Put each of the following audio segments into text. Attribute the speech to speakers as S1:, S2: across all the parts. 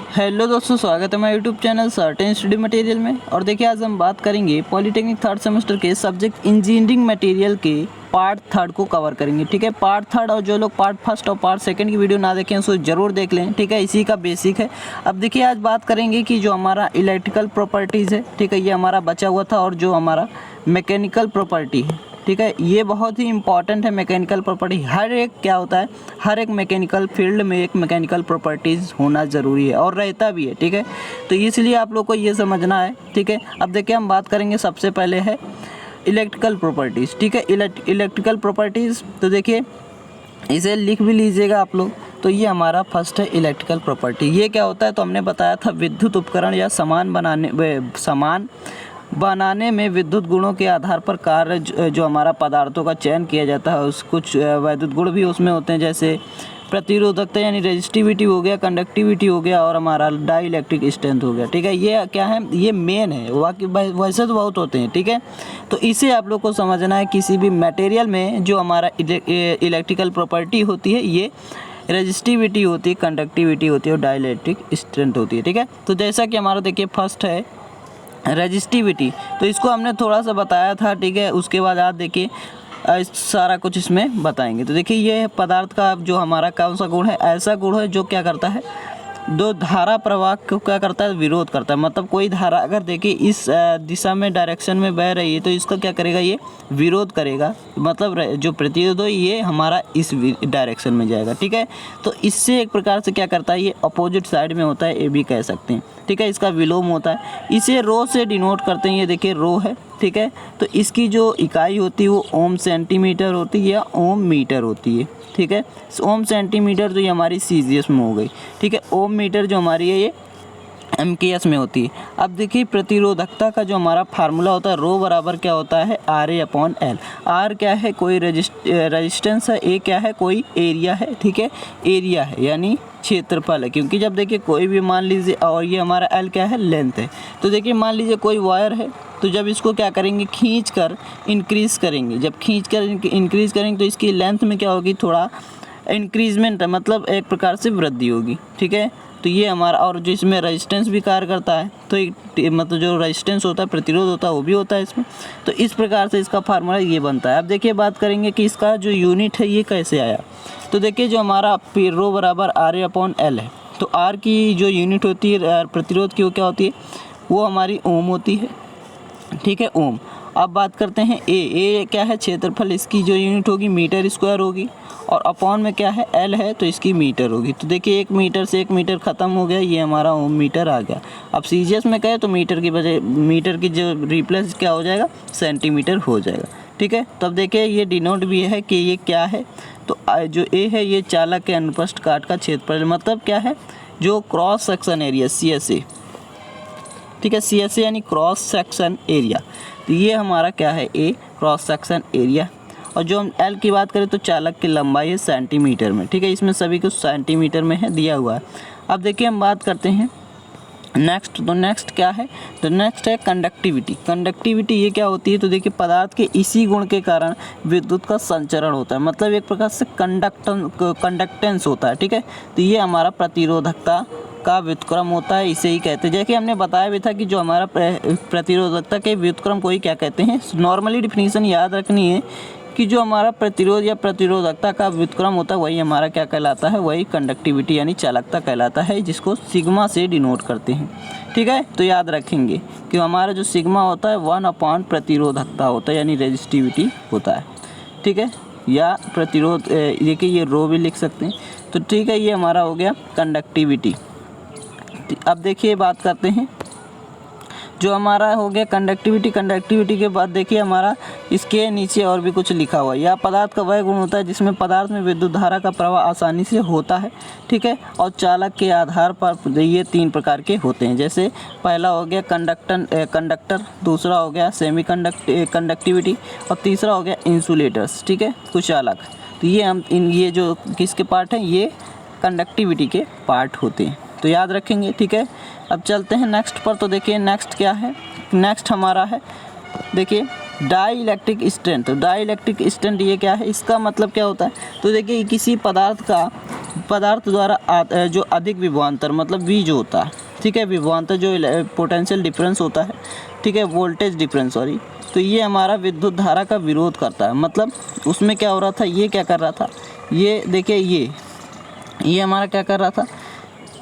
S1: Hello दोस्तों, स्वागत है मेरे YouTube channel certain study material में। और देखिए आज हम बात करेंगे पॉलिटेक्निक थर्ड सेमेस्टर के सब्जेक्ट इंजीनियरिंग मटेरियल के पार्ट थर्ड को कवर करेंगे। ठीक है, पार्ट थर्ड, और जो लोग पार्ट फर्स्ट और पार्ट सेकंड की वीडियो ना देखें उसको जरूर देख लें। ठीक है, इसी का बेसिक है। अब देखिए आज बात करेंगे कि जो हमारा इलेक्ट्रिकल प्रॉपर्टीज़ है, ठीक है, ये हमारा बचा हुआ था, और जो हमारा मैकेनिकल प्रॉपर्टी है, ठीक है, ये बहुत ही इंपॉर्टेंट है। मैकेनिकल प्रॉपर्टी हर एक क्या होता है, हर एक मैकेनिकल फील्ड में एक मैकेनिकल प्रॉपर्टीज़ होना ज़रूरी है और रहता भी है। ठीक है, तो इसलिए आप लोग को ये समझना है। ठीक है, अब देखिए हम बात करेंगे, सबसे पहले है इलेक्ट्रिकल प्रॉपर्टीज़। ठीक है, इलेक्ट्रिकल प्रॉपर्टीज़, तो देखिए इसे लिख भी लीजिएगा आप लोग। तो ये हमारा फर्स्ट है इलेक्ट्रिकल प्रॉपर्टी। ये क्या होता है, तो हमने बताया था विद्युत उपकरण या सामान बनाने में विद्युत गुणों के आधार पर कार्य जो हमारा पदार्थों का चयन किया जाता है, उस कुछ वैद्युत गुण भी उसमें होते हैं, जैसे प्रतिरोधकता यानी रेजिस्टिविटी हो गया, कंडक्टिविटी हो गया, और हमारा डाई इलेक्ट्रिक स्ट्रेंथ हो गया। ठीक है, ये क्या है, ये मेन है, वैसे तो बहुत होते हैं। ठीक है, तो इसे आप लोग को समझना है। किसी भी मटेरियल में जो हमारा इलेक्ट्रिकल प्रॉपर्टी होती है, ये रेजिस्टिविटी होती है, कंडक्टिविटी होती है और डाई इलेक्ट्रिक स्ट्रेंथ होती है। ठीक है, तो जैसा कि हमारा देखिए फर्स्ट है रेजिस्टिविटी, तो इसको हमने थोड़ा सा बताया था। ठीक है, उसके बाद आप देखिए सारा कुछ इसमें बताएंगे। तो देखिए ये पदार्थ का जो हमारा कौन सा गुण है, ऐसा गुण है जो क्या करता है, दो धारा प्रवाह को क्या करता है, विरोध करता है। मतलब कोई धारा अगर देखिए इस दिशा में डायरेक्शन में बह रही है तो इसका क्या करेगा, ये विरोध करेगा। मतलब जो प्रतिरोध है ये हमारा इस डायरेक्शन में जाएगा। ठीक है, तो इससे एक प्रकार से क्या करता है, ये अपोजिट साइड में होता है, ये भी कह सकते हैं। ठीक है, इसका विलोम होता है, इसे रो से डिनोट करते हैं। ये देखिए रो है। ठीक है, तो इसकी जो इकाई होती है वो ओम सेंटीमीटर होती है या ओम मीटर होती है। ठीक है, ओम सेंटीमीटर तो ये हमारी सीजीएस में हो गई। ठीक है, ओम मीटर जो हमारी है ये एमकेएस में होती है। अब देखिए प्रतिरोधकता का जो हमारा फार्मूला होता है, रो बराबर क्या होता है, RA/L। आर क्या है, कोई रेजिस्टेंस है, ए क्या है, कोई एरिया है। ठीक है, एरिया है यानी क्षेत्रफल है, क्योंकि जब देखिए कोई भी मान लीजिए, और ये हमारा एल क्या है, लेंथ है। तो देखिए मान लीजिए कोई वायर है, तो जब इसको क्या करेंगे, खींच कर इंक्रीज़ करेंगे। जब खींच कर इंक्रीज़ करेंगे तो इसकी लेंथ में क्या होगी, थोड़ा इंक्रीजमेंट है, मतलब एक प्रकार से वृद्धि होगी। ठीक है, तो ये हमारा, और जो इसमें रेजिस्टेंस भी कार्य करता है, तो मतलब जो रेजिस्टेंस होता है, प्रतिरोध होता है, वो भी होता है इसमें। तो इस प्रकार से इसका फार्मूला ये बनता है। अब देखिए बात करेंगे कि इसका जो यूनिट है ये कैसे आया। तो देखिए जो हमारा रो बराबर RA/L है, तो आर की जो यूनिट होती है प्रतिरोध की, वो क्या होती है, वो हमारी ओम होती है। ठीक है, ओम। अब बात करते हैं ए क्या है, क्षेत्रफल, इसकी जो यूनिट होगी मीटर स्क्वायर होगी, और अपॉन में क्या है, एल है, तो इसकी मीटर होगी। तो देखिए 1 मीटर से 1 मीटर ख़त्म हो गया, ये हमारा ओम मीटर आ गया। अब सीजीएस में कहे तो मीटर की बजाय मीटर की जो रिप्लेस क्या हो जाएगा, सेंटीमीटर हो जाएगा। ठीक है, तब देखिए ये डिनोट भी है कि ये क्या है, तो जो ए है ये चालक के अनुप्रस्थ काट का क्षेत्रफल, मतलब क्या है, जो क्रॉस सेक्शन एरिया CSA। ठीक है, CSA यानी क्रॉस सेक्शन एरिया। तो ये हमारा क्या है, ए क्रॉस सेक्शन एरिया। और जो हम एल की बात करें तो चालक की लंबाई है सेंटीमीटर में। ठीक है, इसमें सभी कुछ सेंटीमीटर में है, दिया हुआ है। अब देखिए हम बात करते हैं नेक्स्ट। तो नेक्स्ट क्या है, तो नेक्स्ट है कंडक्टिविटी। कंडक्टिविटी ये क्या होती है, तो देखिए पदार्थ के इसी गुण के कारण विद्युत का संचरण होता है, मतलब एक प्रकार से कंडक्टेंस होता है। ठीक है, तो ये हमारा प्रतिरोधकता का व्युत्क्रम होता है, इसे ही कहते हैं। जैसे हमने बताया भी था कि जो हमारा प्रतिरोधकता के व्युत्क्रम को ही क्या कहते हैं, नॉर्मली डिफिनीशन याद रखनी है कि जो हमारा प्रतिरोध या प्रतिरोधकता का व्युत्क्रम होता है वही हमारा क्या कहलाता है, वही कंडक्टिविटी यानी चालकता कहलाता है, जिसको सिग्मा से डिनोट करते हैं। ठीक है, तो याद रखेंगे कि हमारा जो सिग्मा होता है 1/, प्रतिरोधकता होता है यानी रेजिस्टिविटी होता है। ठीक है, या प्रतिरोध, देखिए ये रो भी लिख सकते हैं। तो ठीक है, ये हमारा हो गया कंडक्टिविटी। अब देखिए बात करते हैं जो हमारा हो गया कंडक्टिविटी। कंडक्टिविटी के बाद देखिए हमारा इसके नीचे और भी कुछ लिखा हुआ है। यह पदार्थ का वह गुण होता है जिसमें पदार्थ में विद्युत धारा का प्रवाह आसानी से होता है। ठीक है, और चालक के आधार पर ये 3 प्रकार के होते हैं। जैसे पहला हो गया कंडक्टर, दूसरा हो गया सेमी कंडक्टिविटी, और तीसरा हो गया इंसुलेटर्स। ठीक है, कुचालक। तो ये हम ये जो किसके पार्ट हैं, ये कंडक्टिविटी के पार्ट होते हैं, तो याद रखेंगे। ठीक है, अब चलते हैं नेक्स्ट पर। तो देखिए नेक्स्ट क्या है, नेक्स्ट हमारा है देखिए dielectric strength. Dielectric strength ये क्या है, इसका मतलब क्या होता है, तो देखिए किसी पदार्थ का पदार्थ द्वारा जो अधिक विभवांतर मतलब V जो होता है, ठीक है, विभवांतर जो पोटेंशियल डिफरेंस होता है, ठीक है, वोल्टेज डिफरेंस सॉरी, तो ये हमारा विद्युत धारा का विरोध करता है। मतलब उसमें क्या हो रहा था, ये क्या कर रहा था, ये देखिए ये हमारा क्या कर रहा था,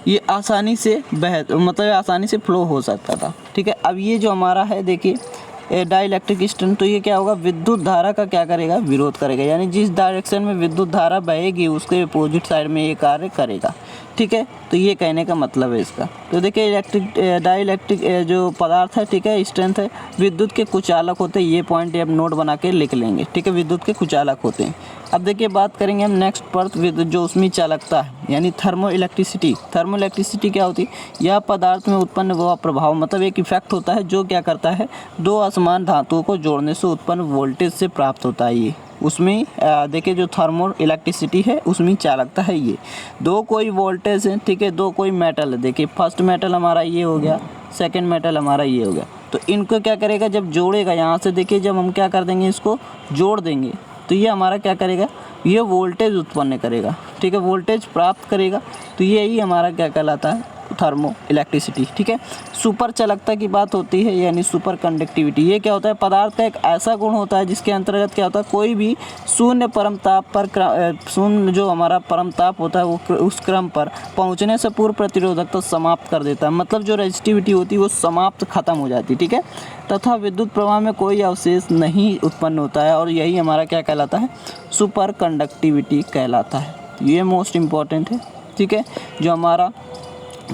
S1: ये आसानी से मतलब आसानी से फ्लो हो सकता था, ठीक है। अब ये जो हमारा है देखिए डाइलेक्ट्रिक स्ट्रेंथ, तो ये क्या होगा, विद्युत धारा का क्या करेगा, विरोध करेगा, यानी जिस डायरेक्शन में विद्युत धारा बहेगी उसके अपोजिट साइड में ये कार्य करेगा, ठीक है। तो ये कहने का मतलब है इसका। तो देखिए डाइलेक्ट्रिक जो पदार्थ है, ठीक है, स्ट्रेंथ है, विद्युत के कुचालक होते हैं, ये पॉइंट आप नोट बना के लिख लेंगे, ठीक है, विद्युत के कुचालक होते हैं। अब देखिए बात करेंगे हम नेक्स्ट पर विद्युत जो उसमें चालकता है, यानी थर्मो इलेक्ट्रिसिटी क्या होती है, यह पदार्थ में उत्पन्न हुआ प्रभाव, मतलब एक इफेक्ट होता है जो क्या करता है, दो असमान धातुओं को जोड़ने से उत्पन्न वोल्टेज से प्राप्त होता है। ये उसमें देखिए जो थर्मो इलेक्ट्रिसिटी है उसमें चालकता है, ये दो कोई वोल्टेज है, ठीक है, दो कोई मेटल है, देखिए फर्स्ट मेटल हमारा ये हो गया, सेकंड मेटल हमारा ये हो गया, तो इनको क्या करेगा, जब जोड़ेगा यहाँ से, देखिए जब हम क्या कर देंगे, इसको जोड़ देंगे, तो ये हमारा क्या करेगा, ये वोल्टेज उत्पन्न करेगा, ठीक है, वोल्टेज प्राप्त करेगा, तो यही हमारा क्या कहलाता है, थर्मो इलेक्ट्रिसिटी, ठीक है। सुपर चालकता की बात होती है, यानी सुपर कंडक्टिविटी, ये क्या होता है, पदार्थ का एक ऐसा गुण होता है जिसके अंतर्गत क्या होता है, कोई भी शून्य परम ताप पर शून्य जो हमारा परम ताप होता है वो उस क्रम पर पहुंचने से पूर्व प्रतिरोधकता समाप्त कर देता है, मतलब जो रेजिस्टिविटी होती है वो समाप्त खत्म हो जाती है, ठीक है, तथा विद्युत प्रवाह में कोई अवशेष नहीं उत्पन्न होता है, और यही हमारा क्या कहलाता है, सुपर कंडक्टिविटी कहलाता है। ये मोस्ट इम्पॉर्टेंट है, ठीक है। जो हमारा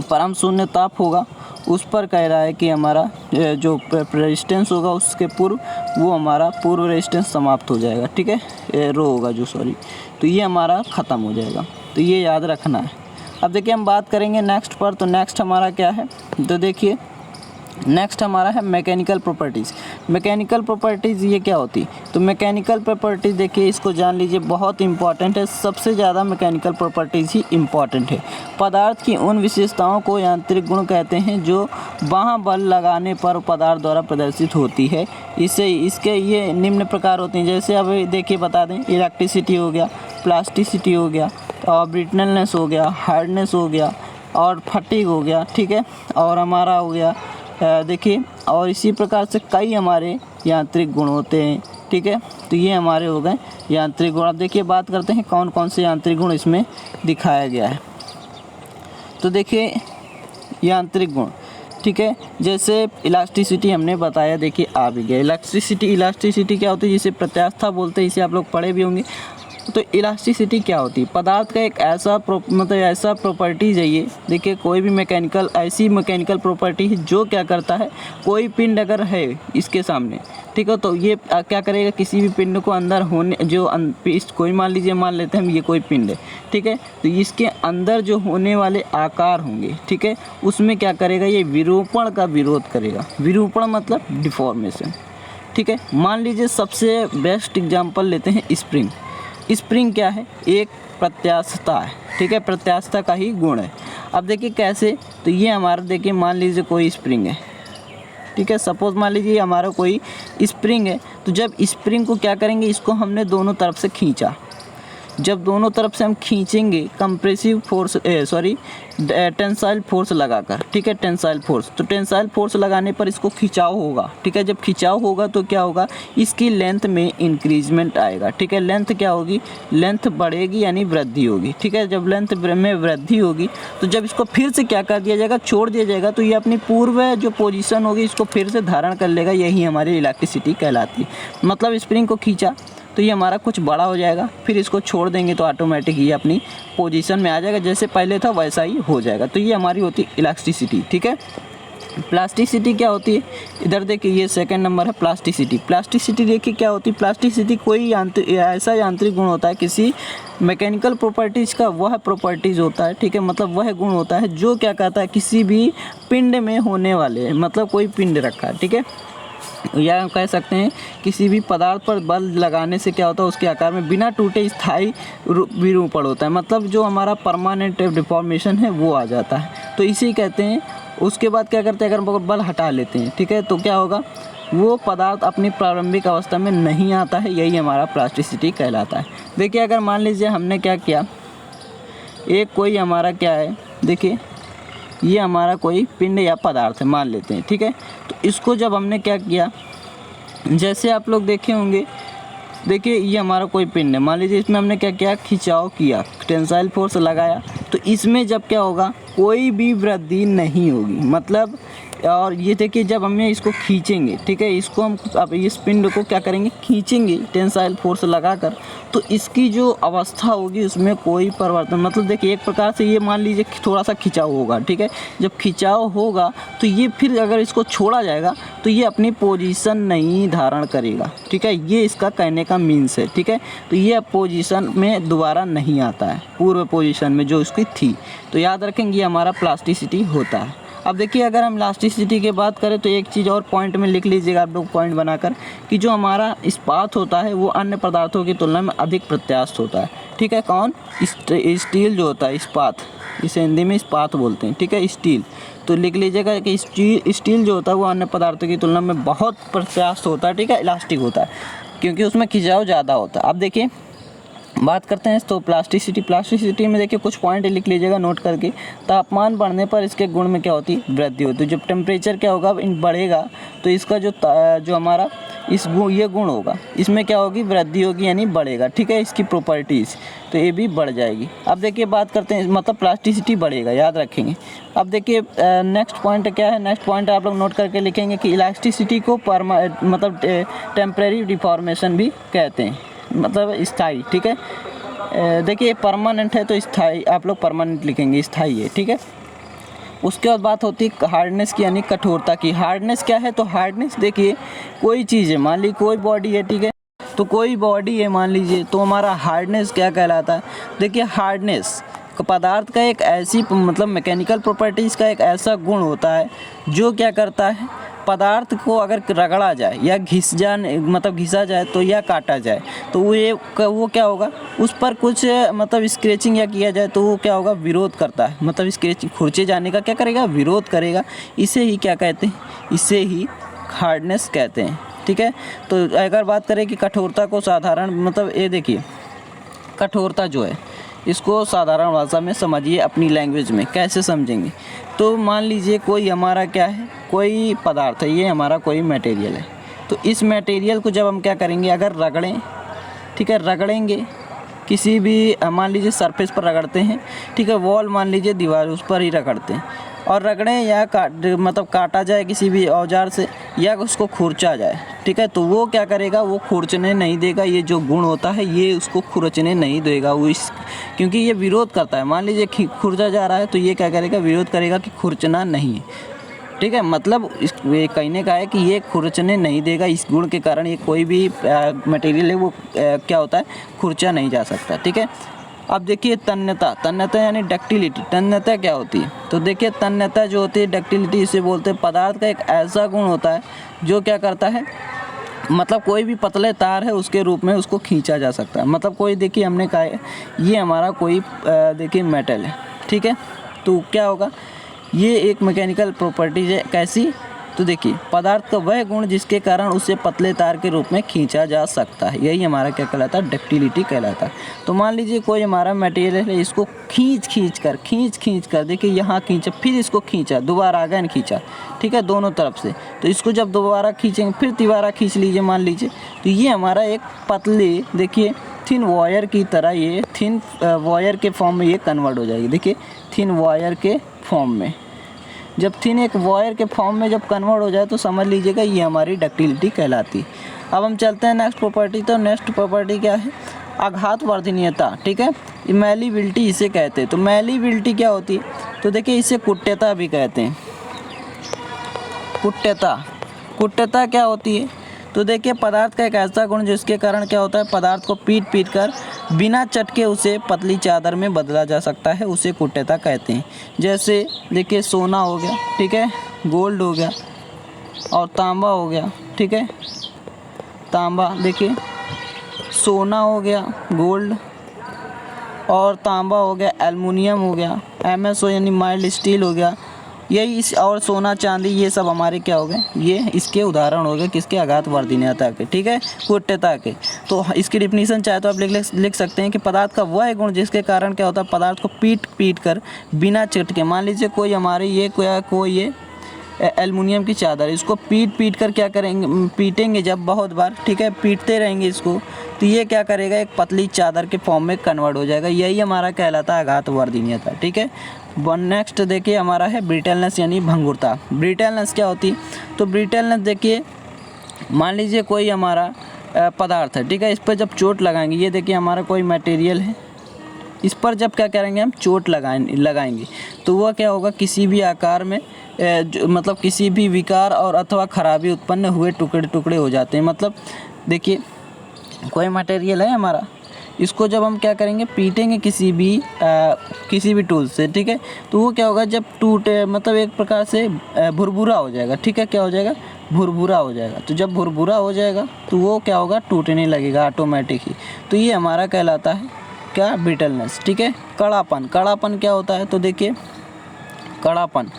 S1: परम शून्य ताप होगा उस पर कह रहा है कि हमारा जो रेजिस्टेंस होगा उसके पूर्व वो हमारा पूर्व रेजिस्टेंस समाप्त हो जाएगा, ठीक है, रो होगा जो सॉरी, तो ये हमारा ख़त्म हो जाएगा, तो ये याद रखना है। अब देखिए हम बात करेंगे नेक्स्ट पर, तो नेक्स्ट हमारा क्या है, तो देखिए नेक्स्ट हमारा है मैकेनिकल प्रॉपर्टीज़। मैकेनिकल प्रॉपर्टीज़ ये क्या होती, तो मैकेनिकल प्रॉपर्टीज़ देखिए इसको जान लीजिए, बहुत इंपॉर्टेंट है, सबसे ज़्यादा मैकेनिकल प्रॉपर्टीज़ ही इंपॉर्टेंट है। पदार्थ की उन विशेषताओं को यांत्रिक गुण कहते हैं जो वहाँ बल लगाने पर पदार्थ द्वारा प्रदर्शित होती है। इसके ये निम्न प्रकार होते हैं, जैसे अब देखिए बता दें, इलेक्ट्रिसिटी हो गया, प्लास्टिसिटी हो गया, और ब्रिटलनेस हो गया, हार्डनेस हो गया, और फटीग हो गया, ठीक है, और हमारा हो गया देखिए, और इसी प्रकार से कई हमारे यांत्रिक गुण होते हैं, ठीक है। तो ये हमारे हो गए यांत्रिक गुण। अब देखिए बात करते हैं कौन कौन से यांत्रिक गुण इसमें दिखाया गया है। तो देखिए यांत्रिक गुण, ठीक है, जैसे इलास्टिसिटी हमने बताया, देखिए आ भी गया इलास्टिसिटी क्या होती है, जिसे प्रत्यास्थता बोलते हैं, इसे आप लोग पढ़े भी होंगे। तो इलास्टिसिटी क्या होती है, पदार्थ का एक ऐसा मतलब ऐसा प्रॉपर्टीज है ये, देखिए कोई भी ऐसी मैकेनिकल प्रॉपर्टी है जो क्या करता है, कोई पिंड अगर है इसके सामने, ठीक है, तो ये क्या करेगा, किसी भी पिंड को अंदर होने जो कोई मान लेते हैं हम ये कोई पिंड है, ठीक है, तो इसके अंदर जो होने वाले आकार होंगे, ठीक है, उसमें क्या करेगा, ये विरूपण का विरोध करेगा। विरूपण मतलब डिफॉर्मेशन, ठीक है। मान लीजिए सबसे बेस्ट एग्जांपल लेते हैं स्प्रिंग क्या है, एक प्रत्यास्थता है, ठीक है, प्रत्यास्थता का ही गुण है। अब देखिए कैसे, तो ये हमारा देखिए मान लीजिए कोई स्प्रिंग है, ठीक है, सपोज मान लीजिए हमारा कोई स्प्रिंग है, तो जब स्प्रिंग को क्या करेंगे, इसको हमने दोनों तरफ से खींचा, जब दोनों तरफ से हम खींचेंगे कंप्रेसिव फोर्स टेंसाइल फोर्स लगाकर, ठीक है, टेंसाइल फोर्स, तो टेंसाइल फोर्स लगाने पर इसको खिंचाव होगा, ठीक है, जब खिंचाव होगा तो क्या होगा, इसकी लेंथ में इंक्रीजमेंट आएगा, ठीक है, लेंथ क्या होगी, लेंथ बढ़ेगी यानी वृद्धि होगी, ठीक है, जब लेंथ में वृद्धि होगी तो जब इसको फिर से क्या कर दिया जाएगा, छोड़ दिया जाएगा, तो ये अपनी पूर्व जो पोजीशन होगी इसको फिर से धारण कर लेगा, यही हमारी इलेक्ट्रिसिटी कहलाती है। मतलब स्प्रिंग को खींचा तो ये हमारा कुछ बड़ा हो जाएगा, फिर इसको छोड़ देंगे तो ऑटोमेटिक ये अपनी पोजीशन में आ जाएगा, जैसे पहले था वैसा ही हो जाएगा, तो ये हमारी होती है इलास्टिसिटी, ठीक है। प्लास्टिसिटी क्या होती है, इधर देखिए ये सेकंड नंबर है प्लास्टिसिटी देखिए क्या होती है, प्लास्टिसिटी कोई ऐसा यांत्रिक गुण होता है किसी मैकेनिकल प्रॉपर्टीज़ का, वह प्रॉपर्टीज़ होता है, ठीक है, मतलब वह गुण होता है जो क्या कहता है, किसी भी पिंड में होने वाले, मतलब कोई पिंड रखा है, ठीक है, या हम कह सकते हैं किसी भी पदार्थ पर बल लगाने से क्या होता है, उसके आकार में बिना टूटे स्थायी विरूपण होता है, मतलब जो हमारा परमानेंट डिफॉर्मेशन है वो आ जाता है, तो इसी कहते हैं। उसके बाद क्या करते हैं, अगर बल हटा लेते हैं, ठीक है, तो क्या होगा, वो पदार्थ अपनी प्रारंभिक अवस्था में नहीं आता है, यही हमारा प्लास्टिसिटी कहलाता है। देखिए अगर मान लीजिए हमने क्या किया, एक कोई हमारा क्या है, देखिए ये हमारा कोई पिंड या पदार्थ है मान लेते हैं, ठीक है। तो इसको जब हमने क्या किया, जैसे आप लोग देखे होंगे, देखिए ये हमारा कोई पिंड है, मान लीजिए इसमें हमने क्या किया, खिंचाव किया, टेंसाइल फोर्स लगाया, तो इसमें जब क्या होगा, कोई भी वृद्धि नहीं होगी, मतलब। और ये देखिए जब हमें इसको खींचेंगे, ठीक है, इसको हम अब इस पिंड को क्या करेंगे, खींचेंगे टेंसाइल फोर्स लगाकर, तो इसकी जो अवस्था होगी उसमें कोई परिवर्तन, मतलब देखिए एक प्रकार से ये मान लीजिए थोड़ा सा खिंचाव होगा, ठीक है। जब खिंचाव होगा तो ये फिर अगर इसको छोड़ा जाएगा तो ये अपनी पोजीशन नहीं धारण करेगा, ठीक है। ये इसका कहने का मीन्स है, ठीक है। तो ये पोजीशन में दोबारा नहीं आता है, पूर्व पोजीशन में जो इसकी थी। तो याद रखेंगे ये हमारा प्लास्टिसिटी होता है। अब देखिए अगर हम इलास्टिसिटी की बात करें तो एक चीज़ और पॉइंट में लिख लीजिएगा आप लोग पॉइंट बनाकर, कि जो हमारा इस्पात होता है वो अन्य पदार्थों की तुलना में अधिक प्रत्यास्थ होता है, ठीक है। कौन, स्टील जो होता है, इस्पात, इसे हिंदी में इस्पात बोलते हैं, ठीक है, स्टील। तो लिख लीजिएगा कि स्टील जो होता है वो अन्य पदार्थों की तुलना में बहुत प्रत्यास्थ होता है, ठीक है, इलास्टिक होता है, क्योंकि उसमें खिंचाव ज़्यादा होता है। अब देखिए बात करते हैं तो प्लास्टिसिटी में देखिए कुछ पॉइंट लिख लीजिएगा नोट करके। तापमान बढ़ने पर इसके गुण में क्या होती है, वृद्धि होती है। जब टेम्परेचर क्या होगा, बढ़ेगा तो इसका जो हमारा ये गुण होगा, इसमें क्या होगी, वृद्धि होगी, यानी बढ़ेगा, ठीक है, इसकी प्रॉपर्टीज़, तो ये भी बढ़ जाएगी। अब देखिए बात करते हैं, मतलब प्लास्टिसिटी बढ़ेगा, याद रखेंगे। अब देखिए नेक्स्ट पॉइंट क्या है, नेक्स्ट पॉइंट आप लोग नोट करके लिखेंगे कि इलास्टिसिटी को मतलब टेम्परेरी डिफॉर्मेशन भी कहते हैं, मतलब स्थाई, ठीक है। देखिए परमानेंट है तो स्थाई, आप लोग परमानेंट लिखेंगे, स्थाई है, ठीक है। उसके बाद बात होती है हार्डनेस की, यानी कठोरता की। हार्डनेस क्या है, तो हार्डनेस देखिए कोई चीज़ है, मान लीजिए कोई बॉडी है, ठीक है, तो कोई बॉडी है मान लीजिए, तो हमारा हार्डनेस क्या कहलाता है। देखिए हार्डनेस पदार्थ का एक ऐसी, मतलब मैकेनिकल प्रॉपर्टीज़ का एक ऐसा गुण होता है जो क्या करता है, पदार्थ को अगर रगड़ा जाए या मतलब घिसा जाए तो या काटा जाए तो वो क्या होगा, उस पर कुछ मतलब स्क्रैचिंग या किया जाए तो वो क्या होगा, विरोध करता है, मतलब स्क्रैचिंग खुरचे जाने का क्या करेगा, विरोध करेगा। इसे ही क्या कहते हैं, इसे ही हार्डनेस कहते हैं, ठीक है। तो अगर बात करें कि कठोरता को साधारण, मतलब ये देखिए कठोरता जो है इसको साधारण भाषा में समझिए, अपनी लैंग्वेज में कैसे समझेंगे। तो मान लीजिए कोई हमारा क्या है, कोई पदार्थ है, ये हमारा कोई मटेरियल है, तो इस मटेरियल को जब हम क्या करेंगे, अगर रगड़ें, ठीक है, रगड़ेंगे किसी भी, मान लीजिए सरफेस पर रगड़ते हैं, ठीक है, वॉल मान लीजिए दीवार, उस पर ही रगड़ते हैं, और रगड़ें या मतलब काटा जाए किसी भी औजार से या उसको खुरचा जाए, ठीक है, तो वो क्या करेगा, वो खुरचने नहीं देगा। ये जो गुण होता है ये उसको खुरचने नहीं देगा, क्योंकि ये विरोध करता है। मान लीजिए खुरचा जा रहा है तो ये क्या करेगा, विरोध करेगा कि खुरचना नहीं है, ठीक है। मतलब ये कहने का है कि ये खुरचने नहीं देगा, इस गुण के कारण ये कोई भी मटेरियल है वो क्या होता है, खुरचा नहीं जा सकता, ठीक है। अब देखिए तन्यता यानी डक्टिलिटी। तन्यता क्या होती है, तो देखिए तन्यता जो होती है, डक्टिलिटी इसे बोलते हैं। पदार्थ का एक ऐसा गुण होता है जो क्या करता है, मतलब कोई भी पतले तार है उसके रूप में उसको खींचा जा सकता है। मतलब कोई, देखिए हमने कहा है ये हमारा कोई देखिए मेटल है, ठीक है, तो क्या होगा, ये एक मैकेनिकल प्रॉपर्टीज है। कैसी, तो देखिए पदार्थ का वह गुण जिसके कारण उसे पतले तार के रूप में खींचा जा सकता है, यही हमारा क्या कहलाता है, डक्टिलिटी कहलाता है। तो मान लीजिए कोई हमारा मटेरियल है, इसको खींच कर देखिए यहाँ खींचा, फिर इसको खींचा, दोबारा अगेन खींचा, ठीक है, दोनों तरफ से। तो इसको जब दोबारा खींचेंगे फिर दोबारा खींच लीजिए मान लीजिए, तो ये हमारा एक पतले, देखिए थिन वायर की तरह, ये थिन वायर के फॉर्म में ये कन्वर्ट हो जाएगी। देखिए थिन वायर के फॉर्म में, जब थिन एक वायर के फॉर्म में जब कन्वर्ट हो जाए तो समझ लीजिएगा ये हमारी डक्टिलिटी कहलाती है। अब हम चलते हैं नेक्स्ट प्रॉपर्टी। तो नेक्स्ट प्रॉपर्टी क्या है, आघात वर्धनीयता, ठीक है, मैलिबिलिटी इसे कहते हैं। तो मैलिबिलिटी क्या होती है, तो देखिए इसे कुट्यता भी कहते हैं। कुट्यता क्या होती है, तो देखिए पदार्थ का एक ऐसा गुण जिसके कारण क्या होता है, पदार्थ को पीट कर बिना चटके उसे पतली चादर में बदला जा सकता है, उसे कुट्यता कहते हैं। जैसे देखिए सोना हो गया, ठीक है, गोल्ड हो गया और तांबा हो गया, ठीक है, तांबा, देखिए सोना हो गया, गोल्ड और तांबा हो गया, एल्युमिनियम हो गया, MSO यानी माइल्ड स्टील हो गया, यही इस और सोना चांदी ये सब हमारे क्या हो गए, ये इसके उदाहरण हो गए किसके, आघात वर्धनीयता के, ठीक है, कुट्यता के। तो इसकी डिफिनीशन चाहे तो आप लिख सकते हैं कि पदार्थ का वह गुण जिसके कारण क्या होता है, पदार्थ को पीट कर बिना चटके, मान लीजिए कोई हमारे ये कोई ये एल्युमिनियम की चादर, इसको पीट कर क्या करेंगे, पीटेंगे जब बहुत बार, ठीक है, पीटते रहेंगे इसको, तो ये क्या करेगा, एक पतली चादर के फॉर्म में कन्वर्ट हो जाएगा। यही हमारा कहलाता है आघात वर्धनीयता, ठीक है। नेक्स्ट देखिए हमारा है ब्रिटलनेस यानी भंगुरता। ब्रिटलनेस क्या होती है, तो ब्रिटलनेस देखिए मान लीजिए कोई हमारा पदार्थ है, ठीक है, इस पर जब चोट लगाएंगे, ये देखिए हमारा कोई मटेरियल है, इस पर जब क्या करेंगे हम, चोट लगाएंगे तो वह क्या होगा, किसी भी आकार में मतलब किसी भी विकार और अथवा खराबी उत्पन्न हुए टुकड़े टुकड़े हो जाते हैं। मतलब देखिए कोई मटेरियल है हमारा, इसको जब हम क्या करेंगे, पीटेंगे किसी भी टूल से, ठीक है, तो वो क्या होगा, जब टूटे मतलब एक प्रकार से भुरभुरा हो जाएगा, ठीक है, क्या हो जाएगा, भुरभुरा हो जाएगा। तो जब भुरभुरा हो जाएगा तो वो क्या होगा, टूटने लगेगा ऑटोमेटिक ही। तो ये हमारा कहलाता है क्या, ब्रिटलनेस, ठीक है। कड़ापन, कड़ापन क्या होता है, तो देखिए कड़ापन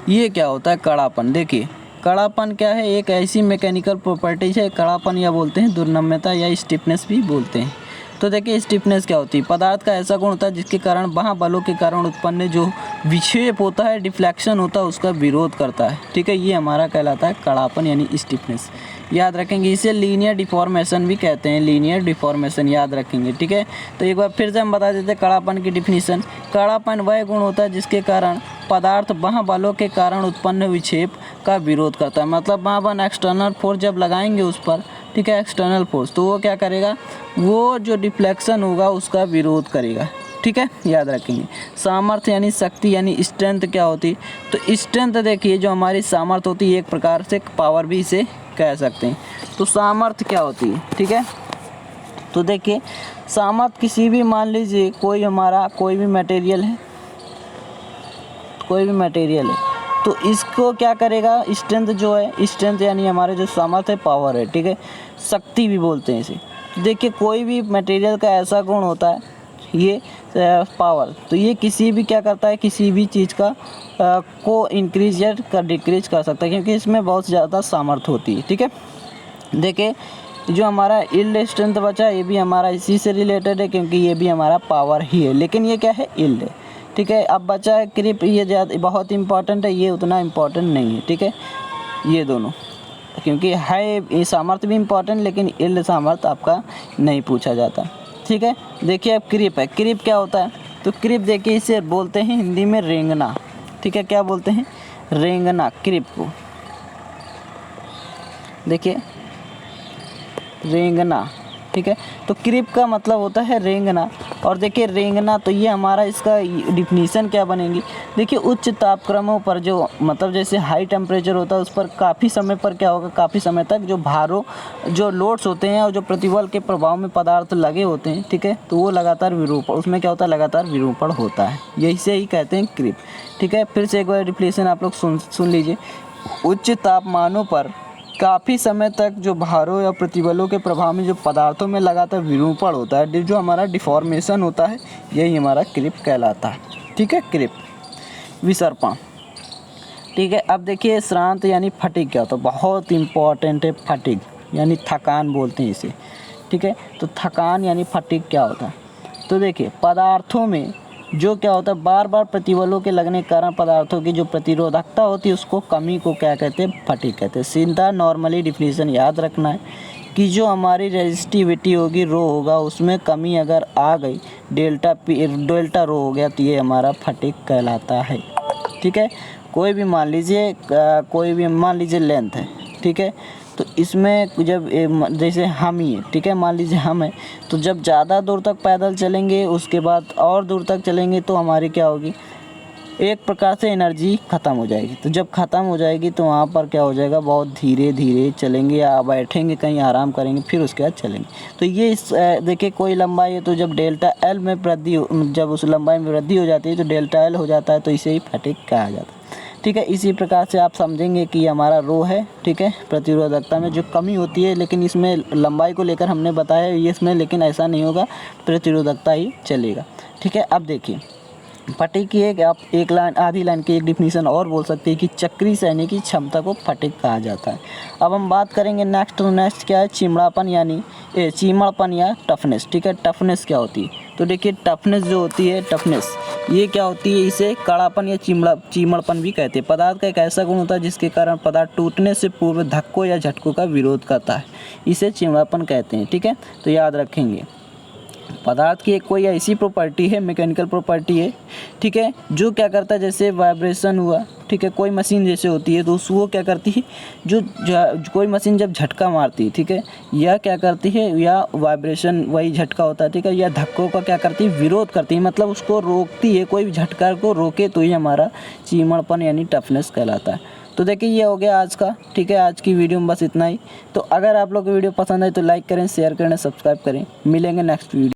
S1: ये क्या होता है, कड़ापन देखिए कड़ापन क्या है, एक ऐसी मैकेनिकल प्रॉपर्टीज है, कड़ापन या बोलते हैं दुर्नम्यता या स्टिफनेस भी बोलते हैं। तो देखिए स्टिफनेस क्या होती है, पदार्थ का ऐसा गुण होता है जिसके कारण वहाँ बलों के कारण उत्पन्न जो विक्षेप होता है, डिफ्लेक्शन होता है, उसका विरोध करता है, ठीक है, ये हमारा कहलाता है कड़ापन यानी स्टिफनेस। याद रखेंगे, इसे लीनियर डिफॉर्मेशन भी कहते हैं, लीनियर डिफॉर्मेशन याद रखेंगे, ठीक है। तो एक बार फिर से हम बता देते हैं कड़ापन की डिफिनीशन। कड़ापन वह गुण होता है जिसके कारण पदार्थ वहाँ बलों के कारण उत्पन्न विक्षेप का विरोध करता है। मतलब वहाँ पर एक्सटर्नल फोर्स जब लगाएंगे उस पर, ठीक है, एक्सटर्नल फोर्स, तो वो क्या करेगा, वो जो डिफ्लेक्शन होगा उसका विरोध करेगा, ठीक है, याद रखेंगे। सामर्थ्य यानी शक्ति यानी स्ट्रेंथ क्या होती, तो स्ट्रेंथ देखिए जो हमारी सामर्थ्य होती है, एक प्रकार से पावर भी इसे कह सकते हैं। तो सामर्थ्य क्या होती है, ठीक है, तो देखिए सामर्थ्य किसी भी, मान लीजिए कोई हमारा कोई भी मटेरियल है, तो इसको क्या करेगा, स्ट्रेंथ जो है, स्ट्रेंथ यानी हमारे जो सामर्थ्य है, पावर है, ठीक है, शक्ति भी बोलते हैं इसे। तो देखिए कोई भी मटेरियल का ऐसा गुण होता है, ये पावर, तो ये किसी भी क्या करता है, किसी भी चीज़ का को इंक्रीज या डिक्रीज कर सकता है, क्योंकि इसमें बहुत ज़्यादा सामर्थ्य होती है, ठीक है। देखिए जो हमारा यील्ड स्ट्रेंथ बचा, ये भी हमारा इसी से रिलेटेड है, क्योंकि ये भी हमारा पावर ही है, लेकिन ये क्या है, यील्ड है, ठीक है। अब बचा है क्रिप, ये ज़्यादा बहुत इंपॉर्टेंट है, ये उतना इम्पॉर्टेंट नहीं है, ठीक है, ये दोनों, क्योंकि है ये सामर्थ्य भी इम्पॉर्टेंट, लेकिन यील्ड सामर्थ्य आपका नहीं पूछा जाता, ठीक है। देखिए अब क्रिप है, क्रिप क्या होता है, तो क्रिप देखिए इसे बोलते हैं हिंदी में रेंगना, ठीक है, क्या बोलते हैं, रेंगना, क्रिप को देखिए रेंगना, ठीक है। तो क्रिप का मतलब होता है रेंगना। और देखिए रेंगना, तो ये हमारा इसका डिफिनीशन क्या बनेगी, देखिए उच्च तापक्रमों पर जो मतलब जैसे हाई टेम्परेचर होता है उस पर काफ़ी समय पर क्या होगा, काफ़ी समय तक जो भारों जो लोड्स होते हैं और जो प्रतिबल के प्रभाव में पदार्थ लगे होते हैं, ठीक है, तो वो लगातार विरूपण, उसमें क्या होता है, लगातार विरूपण होता है, यही से ही कहते हैं क्रिप, ठीक है। फिर से एक बार डिफिनीशन आप लोग सुन लीजिए, उच्च तापमानों पर काफ़ी समय तक जो भारों या प्रतिबलों के प्रभाव में जो पदार्थों में लगातार विरूपण होता है, जो हमारा डिफॉर्मेशन होता है, यही हमारा क्रिप कहलाता है, ठीक है, क्रिप। विसर्पण, ठीक है। अब देखिए श्रांत यानी फटीग क्या होता है, बहुत इंपॉर्टेंट है, फटीग यानी थकान बोलते हैं इसे, ठीक है। तो थकान यानी फटीग क्या होता है, तो देखिए पदार्थों में जो क्या होता है, बार बार प्रतिबलों के लगने के कारण पदार्थों की जो प्रतिरोधकता होती है उसको कमी को क्या कहते हैं, फटीग कहते हैं। सीधा नॉर्मली डिफिनीशन याद रखना है कि जो हमारी रेजिस्टिविटी होगी, रो होगा, उसमें कमी अगर आ गई, डेल्टा रो हो गया, तो ये हमारा फटीग कहलाता है, ठीक है। कोई भी मान लीजिए लेंथ है, ठीक है, तो इसमें जब जैसे हम ही है, ठीक है, मान लीजिए हम है, तो जब ज़्यादा दूर तक पैदल चलेंगे, उसके बाद और दूर तक चलेंगे, तो हमारी क्या होगी, एक प्रकार से एनर्जी ख़त्म हो जाएगी। तो जब ख़त्म हो जाएगी तो वहाँ पर क्या हो जाएगा, बहुत धीरे धीरे चलेंगे या बैठेंगे, कहीं आराम करेंगे, फिर उसके बाद चलेंगे। तो ये देखिए कोई लंबाई है, तो जब डेल्टा एल में जब उस लंबाई में वृद्धि हो जाती है तो डेल्टा एल हो जाता है, तो इसे ही फटीग कहा जाता है, ठीक है। इसी प्रकार से आप समझेंगे कि हमारा रो है, ठीक है, प्रतिरोधकता में जो कमी होती है, लेकिन इसमें लंबाई को लेकर हमने बताया ये इसमें, लेकिन ऐसा नहीं होगा, प्रतिरोधकता ही चलेगा, ठीक है। अब देखिए फटीग की एक आप एक लाइन आधी लाइन की एक डिफिनीशन और बोल सकते हैं कि चक्री सहने की क्षमता को फटीग कहा जाता है। अब हम बात करेंगे नेक्स्ट क्या है, चिमड़ापन यानी चीमड़पन या टफनेस। ठीक है, टफनेस क्या होती है? तो देखिए टफनेस जो होती है, टफनेस ये क्या होती है, इसे कड़ापन या चीमड़पन भी कहते हैं। पदार्थ का एक ऐसा गुण होता है जिसके कारण पदार्थ टूटने से पूर्व धक्कों या झटकों का विरोध करता है, इसे चिमड़ापन कहते हैं। ठीक है, तो याद रखेंगे पदार्थ की एक कोई ऐसी प्रॉपर्टी है, मैकेनिकल प्रॉपर्टी है, ठीक है, जो क्या करता है, जैसे वाइब्रेशन हुआ, ठीक है, कोई मशीन जैसे होती है तो वो क्या करती है, जो कोई मशीन जब झटका मारती है, ठीक है, या क्या करती है, या वाइब्रेशन वही झटका होता है, ठीक है, या धक्कों का क्या करती है, विरोध करती है, मतलब उसको रोकती है, कोई भी झटका को रोके तो ये हमारा चीमड़पन यानी टफनेस कहलाता है। तो देखिए ये हो गया आज का, ठीक है, आज की वीडियो में बस इतना ही। तो अगर आप लोग को वीडियो पसंद आए तो लाइक करें, शेयर करें, सब्सक्राइब करें। मिलेंगे नेक्स्ट वीडियो।